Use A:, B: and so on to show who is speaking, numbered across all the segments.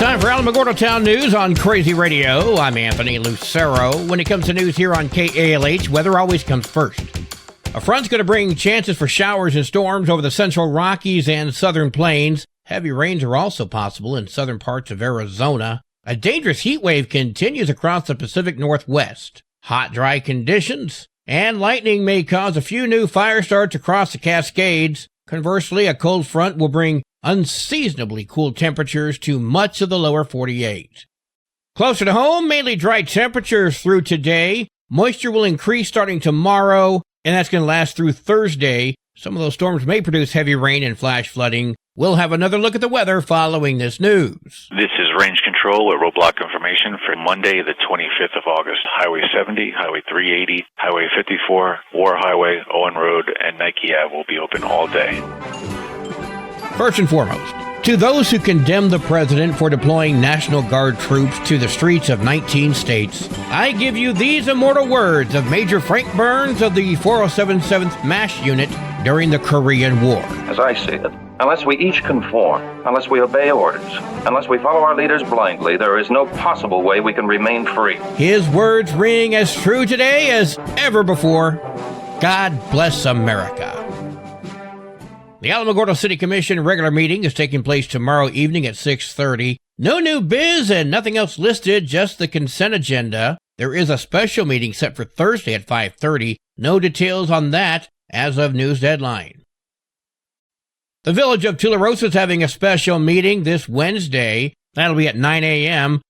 A: Time for Alamogordo Town News on Crazy Radio. I'm Anthony Lucero. When it comes to news here on KALH, weather always comes first. A front's going to bring chances for showers and storms over the central Rockies and southern plains. Heavy rains are also possible in southern parts of Arizona. A dangerous heat wave continues across the Pacific Northwest. Hot, dry conditions and lightning may cause a few new fire starts across the Cascades. Conversely, a cold front will bring unseasonably cool temperatures to much of the lower 48. Closer to home, mainly dry temperatures through today. Moisture will increase starting tomorrow, and that's going to last through Thursday. Some of those storms may produce heavy rain and flash flooding. We'll have another look at the weather following this news.
B: This is Range Control with roadblock information for Monday, the 25th of August. Highway 70, Highway 380, Highway 54, War Highway, Owen Road, and Nike Ave will be open all day.
A: First and foremost, to those who condemn the president for deploying National Guard troops to the streets of 19 states, I give you these immortal words of Major Frank Burns of the 407th MASH Unit during the Korean War.
C: As I see it, unless we each conform, unless we obey orders, unless we follow our leaders blindly, there is no possible way we can remain free.
A: His words ring as true today as ever before. God bless America. The Alamogordo City Commission regular meeting is taking place tomorrow evening at 6:30. No new biz and nothing else listed, just the consent agenda. There is a special meeting set for Thursday at 5:30. No details on that as of news deadline. The village of Tularosa is having a special meeting this Wednesday. That'll be at 9 a.m.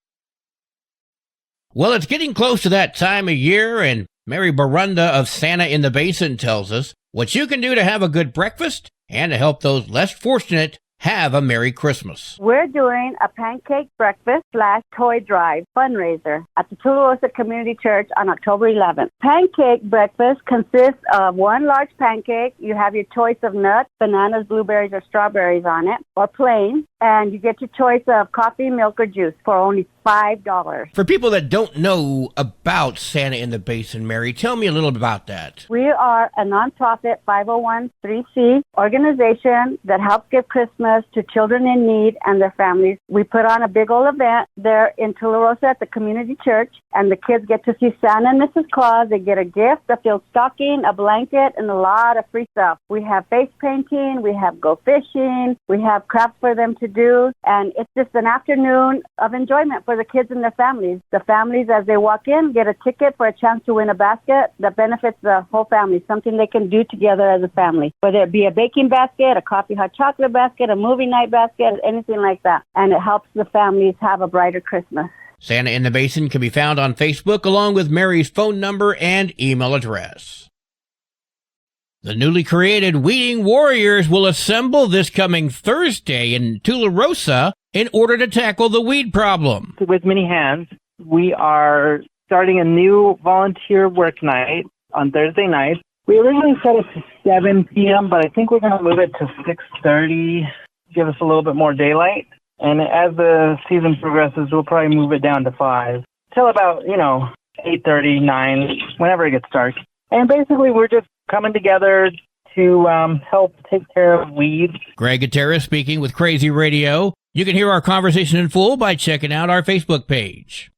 A: Well, it's getting close to that time of year, and Mary Barunda of Santa in the Basin tells us what you can do to have a good breakfast and to help those less fortunate have a Merry Christmas.
D: We're doing a pancake breakfast / toy drive fundraiser at the Tularosa Community Church on October 11th. Pancake breakfast consists of one large pancake. You have your choice of nuts, bananas, blueberries, or strawberries on it, or plain. And you get your choice of coffee, milk, or juice for only $5.
A: For people that don't know about Santa in the Basin, Mary, tell me a little about that.
D: We are a nonprofit 501(c) organization that helps give Christmas to children in need and their families. We put on a big old event there in Tularosa at the community church, and the kids get to see Santa and Mrs. Claus. They get a gift, a filled stocking, a blanket, and a lot of free stuff. We have face painting, we have go fishing, we have crafts for them to do, and it's just an afternoon of enjoyment for the kids and their families. The families, as they walk in, get a ticket for a chance to win a basket that benefits the whole family, something they can do together as a family, whether it be a baking basket, a coffee hot chocolate basket, a movie night basket, anything like that. And it helps the families have a brighter Christmas.
A: Santa in the Basin can be found on Facebook along with Mary's phone number and email address. The newly created Weeding Warriors will assemble this coming Thursday in Tularosa in order to tackle the weed problem.
E: With many hands, we are starting a new volunteer work night on Thursday night. We originally set it to 7 p.m., but I think we're going to move it to 6:30, give us a little bit more daylight. And as the season progresses, we'll probably move it down to 5 till about, 8:30, 9, whenever it gets dark. And basically, we're just coming together to help take care of weeds.
A: Greg Gutierrez speaking with Crazy Radio. You can hear our conversation in full by checking out our Facebook page.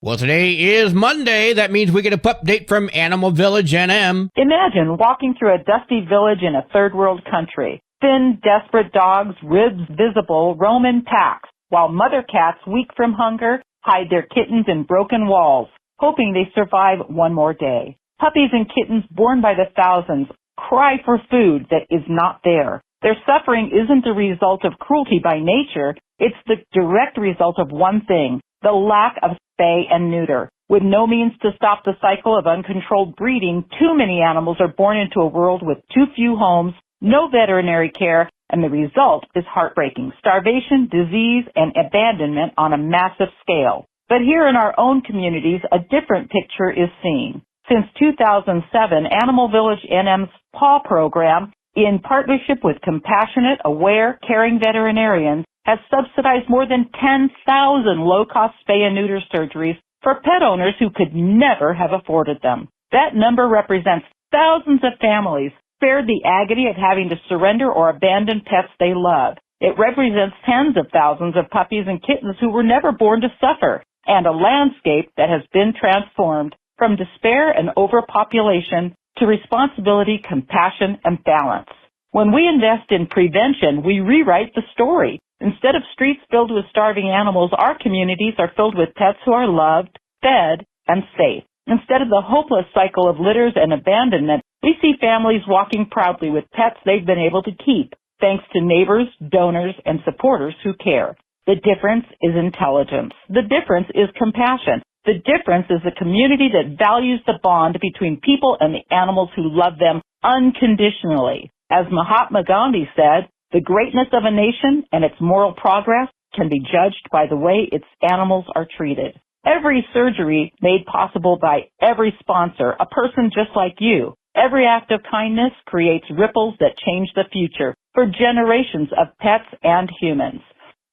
A: Well, today is Monday. That means we get a update from Animal Village NM.
F: Imagine walking through a dusty village in a third world country. Thin, desperate dogs, ribs visible, roam in packs, while mother cats, weak from hunger, hide their kittens in broken walls, hoping they survive one more day. Puppies and kittens born by the thousands cry for food that is not there. Their suffering isn't the result of cruelty by nature. It's the direct result of one thing, the lack of spay and neuter. With no means to stop the cycle of uncontrolled breeding, too many animals are born into a world with too few homes, no veterinary care, and the result is heartbreaking: starvation, disease, and abandonment on a massive scale. But here in our own communities, a different picture is seen. Since 2007, Animal Village NM's PAW program, in partnership with compassionate, aware, caring veterinarians, has subsidized more than 10,000 low-cost spay and neuter surgeries for pet owners who could never have afforded them. That number represents thousands of families spared the agony of having to surrender or abandon pets they love. It represents tens of thousands of puppies and kittens who were never born to suffer, and a landscape that has been transformed from despair and overpopulation to responsibility, compassion, and balance. When we invest in prevention, we rewrite the story. Instead of streets filled with starving animals, our communities are filled with pets who are loved, fed, and safe. Instead of the hopeless cycle of litters and abandonment, we see families walking proudly with pets they've been able to keep, thanks to neighbors, donors, and supporters who care. The difference is intelligence. The difference is compassion. The difference is a community that values the bond between people and the animals who love them unconditionally. As Mahatma Gandhi said, the greatness of a nation and its moral progress can be judged by the way its animals are treated. Every surgery made possible by every sponsor, a person just like you. Every act of kindness creates ripples that change the future for generations of pets and humans.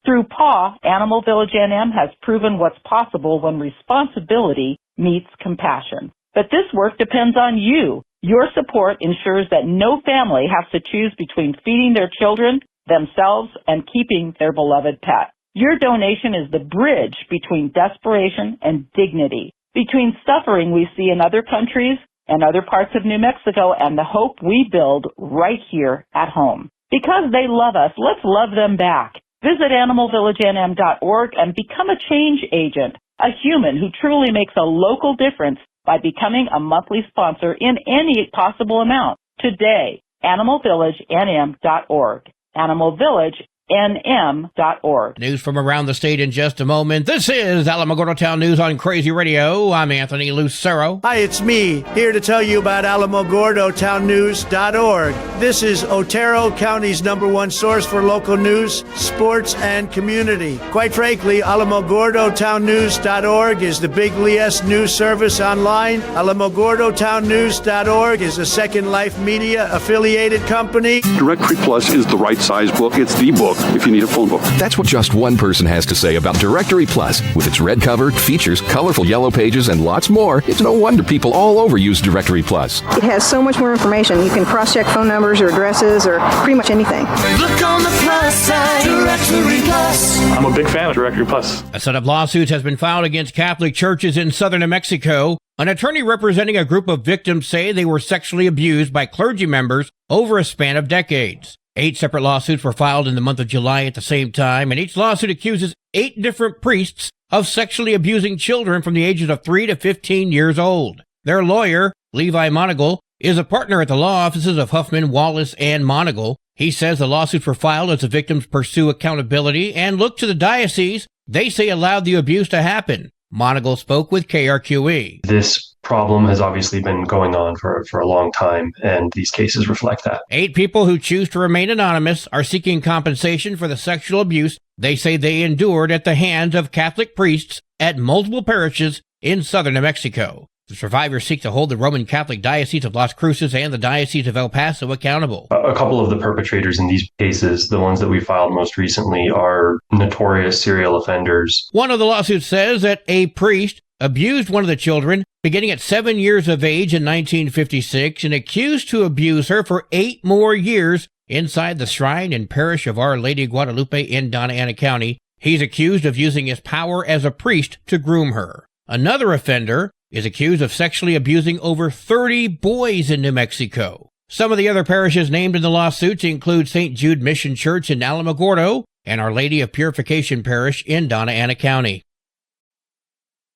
F: Through PAW, Animal Village NM has proven what's possible when responsibility meets compassion. But this work depends on you. Your support ensures that no family has to choose between feeding their children, themselves, and keeping their beloved pet. Your donation is the bridge between desperation and dignity, between suffering we see in other countries and other parts of New Mexico and the hope we build right here at home. Because they love us, let's love them back. Visit animalvillagenm.org and become a change agent, a human who truly makes a local difference by becoming a monthly sponsor in any possible amount. Today, animalvillagenm.org. animalvillagenm.org.
A: News from around the state in just a moment. This is Alamogordo Town News on Crazy Radio. I'm Anthony Lucero.
G: Hi, it's me, here to tell you about AlamogordoTownNews.org. This is Otero County's #1 source for local news, sports, and community. Quite frankly, AlamogordoTownNews.org is the big LES news service online. AlamogordoTownNews.org is a Second Life Media affiliated company.
H: Directory Plus is the right size book. It's the book if you need a phone book.
I: That's what just one person has to say about Directory Plus. With its red cover, features, colorful yellow pages, and lots more, it's no wonder people all over use Directory Plus.
J: It has so much more information. You can cross-check phone numbers or addresses or pretty much anything.
K: Look on the plus side, Directory Plus.
L: I'm a big fan of Directory Plus.
A: A set of lawsuits has been filed against Catholic churches in southern New Mexico. An attorney representing a group of victims say they were sexually abused by clergy members over a span of decades. 8 separate lawsuits were filed in the month of July at the same time, and each lawsuit accuses 8 different priests of sexually abusing children from the ages of 3 to 15 years old. Their lawyer, Levi Monagle, is a partner at the law offices of Huffman, Wallace, and Monagle. He says the lawsuits were filed as the victims pursue accountability and look to the diocese they say allowed the abuse to happen. Monagle spoke with KRQE.
L: This problem has obviously been going on for a long time, and these cases reflect that.
A: 8 people who choose to remain anonymous are seeking compensation for the sexual abuse they say they endured at the hands of Catholic priests at multiple parishes in southern New Mexico. The survivors seek to hold the Roman Catholic Diocese of Las Cruces and the Diocese of El Paso accountable.
L: A couple of the perpetrators in these cases, the ones that we filed most recently, are notorious serial offenders.
A: One of the lawsuits says that a priest abused one of the children beginning at 7 years of age in 1956 and accused to abuse her for 8 more years inside the shrine and parish of Our Lady of Guadalupe in Donna Ana County. He's accused of using his power as a priest to groom her. Another offender is accused of sexually abusing over 30 boys in New Mexico. Some of the other parishes named in the lawsuits include St. Jude Mission Church in Alamogordo and Our Lady of Purification Parish in Donna Ana County.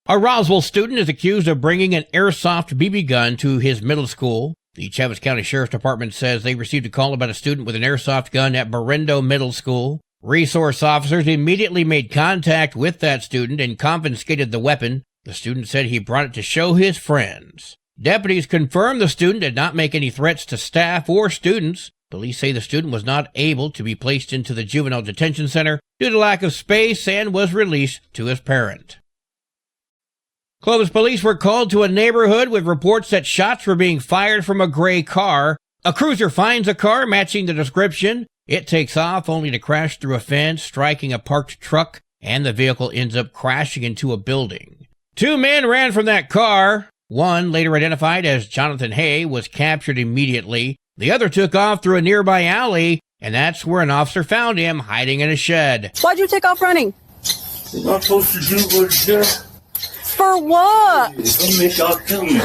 A: A Roswell student is accused of bringing an airsoft BB gun to his middle school. The Chaves County Sheriff's Department says they received a call about a student with an airsoft gun at Berendo Middle School. Resource officers immediately made contact with that student and confiscated the weapon. The student said he brought it to show his friends. Deputies confirmed the student did not make any threats to staff or students. Police say the student was not able to be placed into the juvenile detention center due to lack of space and was released to his parent. Clovis police were called to a neighborhood with reports that shots were being fired from a gray car. A cruiser finds a car matching the description. It takes off only to crash through a fence, striking a parked truck, and the vehicle ends up crashing into a building. 2 men ran from that car. One, later identified as Jonathan Hay, was captured immediately. The other took off through a nearby alley and that's where an officer found him hiding in a shed.
M: Why'd you take off running?
N: You're not supposed to do what you do.
M: For what?
N: Don't make y'all kill me.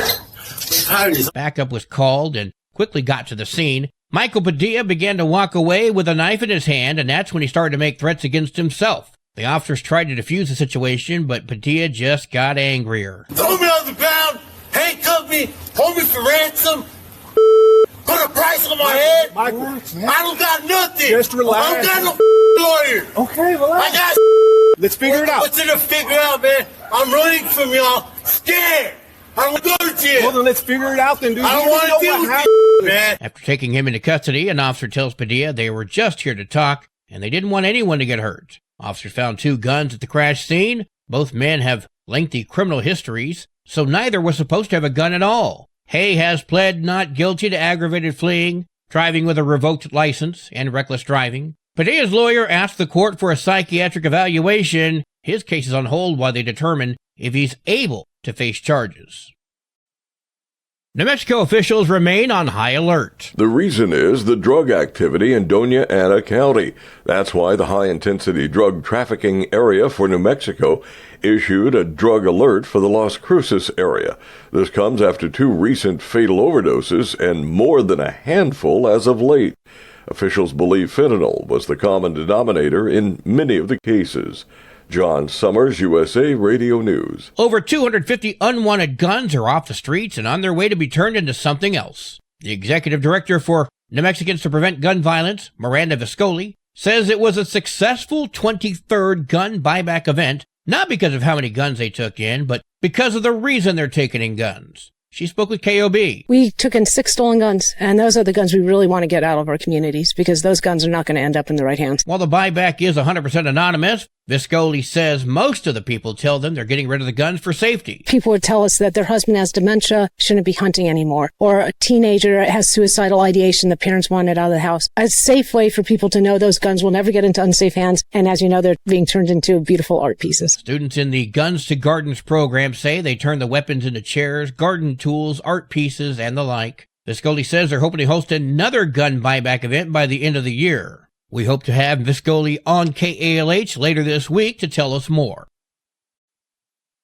A: Backup was called and quickly got to the scene. Michael Padilla began to walk away with a knife in his hand, and that's when he started to make threats against himself. The officers tried to defuse the situation, but Padilla just got angrier.
N: Throw me on the ground, handcuff me, hold me for ransom, put a price on my head.
O: Michael,
N: I don't got nothing.
O: Just relax.
N: I don't got no lawyer.
O: Okay, relax.
N: I got
O: Let's figure it out.
N: What's there to figure out, man? I'm running from y'all, scared. I don't want to go to jail.
O: Well, then let's figure it out then, dude.
N: I don't want to deal with you, man.
A: After taking him into custody, an officer tells Padilla they were just here to talk, and they didn't want anyone to get hurt. Officers found 2 guns at the crash scene. Both men have lengthy criminal histories, so neither was supposed to have a gun at all. Hay has pled not guilty to aggravated fleeing, driving with a revoked license, and reckless driving. Padilla's lawyer asked the court for a psychiatric evaluation. His case is on hold while they determine if he's able to face charges. New Mexico officials remain on high alert.
P: The reason is the drug activity in Doña Ana County. That's why the high-intensity drug trafficking area for New Mexico issued a drug alert for the Las Cruces area. This comes after 2 recent fatal overdoses and more than a handful as of late. Officials believe fentanyl was the common denominator in many of the cases. John Summers, USA Radio News.
A: Over 250 unwanted guns are off the streets and on their way to be turned into something else. The executive director for New Mexicans to Prevent Gun Violence, Miranda Viscoli, says it was a successful 23rd gun buyback event, not because of how many guns they took in, but because of the reason they're taking in guns. She spoke with KOB.
Q: We took in 6 stolen guns, and those are the guns we really want to get out of our communities because those guns are not going to end up in the right hands.
A: While the buyback is 100% anonymous, Viscoli says most of the people tell them they're getting rid of the guns for safety.
Q: People would tell us that their husband has dementia, shouldn't be hunting anymore, or a teenager has suicidal ideation, the parents want it out of the house. A safe way for people to know those guns will never get into unsafe hands, and as you know, they're being turned into beautiful art pieces.
A: Students in the Guns to Gardens program say they turn the weapons into chairs, garden tools, art pieces, and the like. Viscoli says they're hoping to host another gun buyback event by the end of the year. We hope to have Viscoli on KALH later this week to tell us more.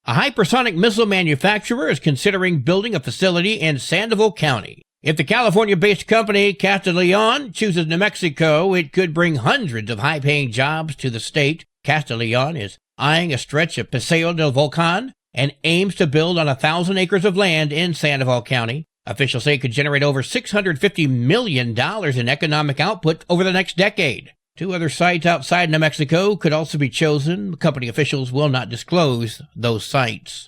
A: A hypersonic missile manufacturer is considering building a facility in Sandoval County. If the California-based company Castellon chooses New Mexico, it could bring hundreds of high-paying jobs to the state. Castellon is eyeing a stretch of Paseo del Volcan and aims to build on 1,000 acres of land in Sandoval County. Officials say it could generate over $650 million in economic output over the next decade. 2 other sites outside New Mexico could also be chosen. Company officials will not disclose those sites.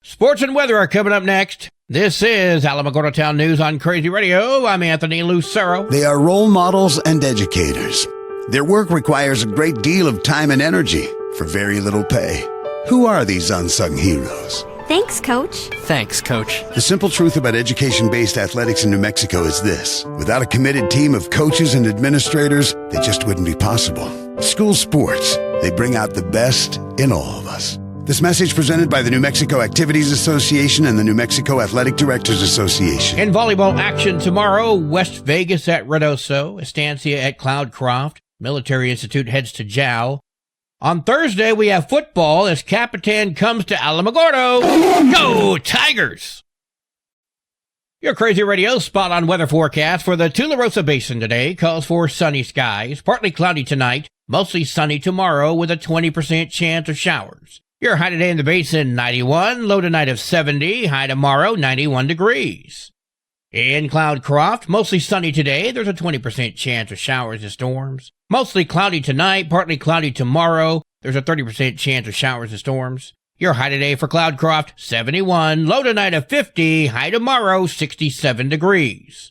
A: Sports and weather are coming up next. This is Alamogordo Town News on Crazy Radio. I'm Anthony Lucero.
R: They are role models and educators. Their work requires a great deal of time and energy for very little pay. Who are these unsung heroes?
S: Thanks, Coach.
T: Thanks, Coach.
R: The simple truth about education-based athletics in New Mexico is this. Without a committed team of coaches and administrators, they just wouldn't be possible. School sports, they bring out the best in all of us. This message presented by the New Mexico Activities Association and the New Mexico Athletic Directors Association.
A: In volleyball action tomorrow, West Vegas at Redoso, Estancia at Cloudcroft, Military Institute heads to Jow. On Thursday, we have football as Capitan comes to Alamogordo. Go Tigers! Your Crazy Radio spot-on weather forecast for the Tularosa Basin today calls for sunny skies, partly cloudy tonight, mostly sunny tomorrow with a 20% chance of showers. Your high today in the basin, 91, low tonight of 70, high tomorrow, 91 degrees. In Cloudcroft, mostly sunny today. There's a 20% chance of showers and storms. Mostly cloudy tonight, partly cloudy tomorrow. There's a 30% chance of showers and storms. Your high today for Cloudcroft, 71. Low tonight of 50. High tomorrow, 67 degrees.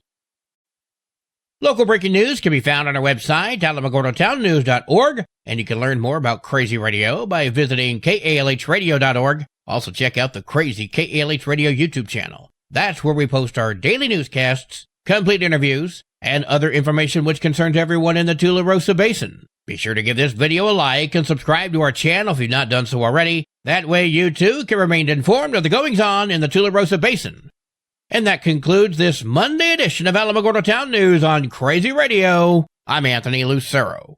A: Local breaking news can be found on our website, alamogordotownnews.org, and you can learn more about Crazy Radio by visiting kalhradio.org. Also check out the Crazy KALH Radio YouTube channel. That's where we post our daily newscasts, complete interviews, and other information which concerns everyone in the Tularosa Basin. Be sure to give this video a like and subscribe to our channel if you've not done so already. That way you too can remain informed of the goings-on in the Tularosa Basin. And that concludes this Monday edition of Alamogordo Town News on Crazy Radio. I'm Anthony Lucero.